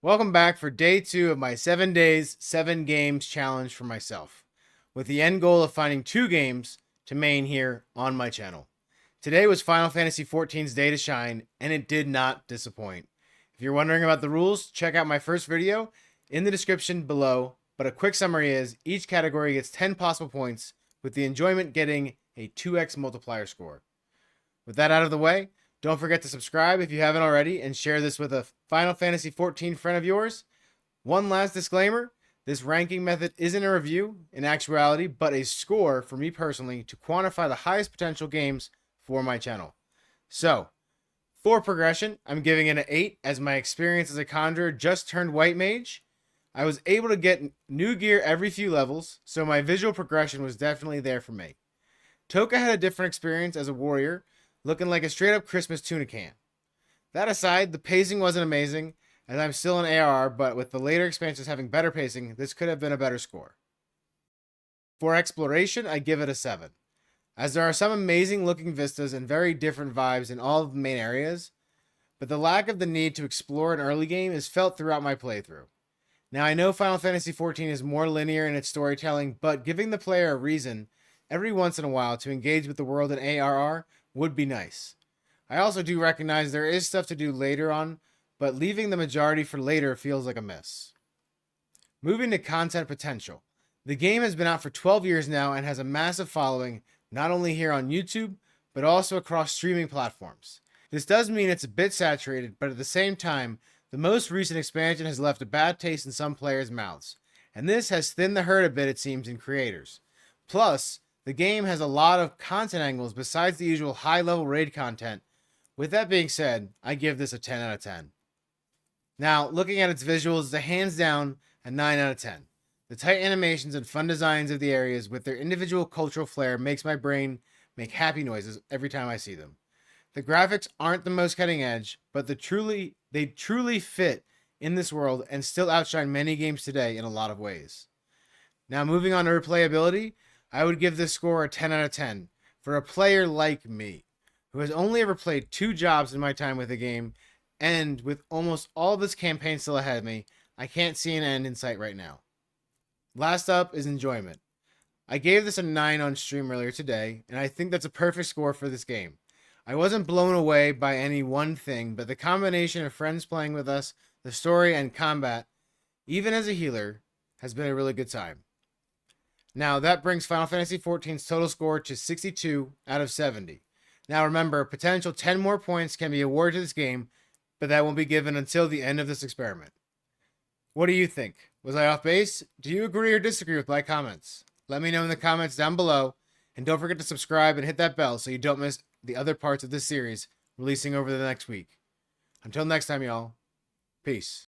Welcome back for day 2 of my 7 days, 7 games challenge for myself, with the end goal of finding 2 games to main here on my channel. Today was Final Fantasy XIV's day to shine, and it did not disappoint. If you're wondering about the rules, check out my first video in the description below, but a quick summary is each category gets 10 possible points, with the enjoyment getting a 2x multiplier score. With that out of the way, don't forget to subscribe if you haven't already and share this with a Final Fantasy XIV friend of yours. One last disclaimer, this ranking method isn't a review in actuality, but a score for me personally to quantify the highest potential games for my channel. So, for progression, I'm giving it an 8 as my experience as a conjurer just turned White Mage. I was able to get new gear every few levels, so my visual progression was definitely there for me. Toka had a different experience as a warrior, looking like a straight up Christmas tuna can. That aside, the pacing wasn't amazing, as I'm still an ARR, but with the later expansions having better pacing, this could have been a better score. For exploration, I give it a 7, as there are some amazing looking vistas and very different vibes in all of the main areas, but the lack of the need to explore an early game is felt throughout my playthrough. Now I know Final Fantasy XIV is more linear in its storytelling, but giving the player a reason every once in a while to engage with the world in ARR would be nice. I also do recognize there is stuff to do later on, but leaving the majority for later feels like a miss. Moving to content potential. The game has been out for 12 years now and has a massive following, not only here on YouTube, but also across streaming platforms. This does mean it's a bit saturated, but at the same time, the most recent expansion has left a bad taste in some players' mouths, and this has thinned the herd a bit, it seems, in creators. Plus, the game has a lot of content angles besides the usual high-level raid content. With that being said, I give this a 10 out of 10. Now, looking at its visuals, it's a hands down a 9 out of 10. The tight animations and fun designs of the areas with their individual cultural flair makes my brain make happy noises every time I see them. The graphics aren't the most cutting edge, but they truly fit in this world and still outshine many games today in a lot of ways. Now, moving on to replayability, I would give this score a 10 out of 10 for a player like me, who has only ever played 2 jobs in my time with the game, and with almost all of this campaign still ahead of me, I can't see an end in sight right now. Last up is enjoyment. I gave this a 9 on stream earlier today, and I think that's a perfect score for this game. I wasn't blown away by any one thing, but the combination of friends playing with us, the story, and combat, even as a healer, has been a really good time. Now, that brings Final Fantasy XIV's total score to 62 out of 70. Now remember, a potential 10 more points can be awarded to this game, but that won't be given until the end of this experiment. What do you think? Was I off base? Do you agree or disagree with my comments? Let me know in the comments down below, and don't forget to subscribe and hit that bell so you don't miss the other parts of this series releasing over the next week. Until next time, y'all. Peace.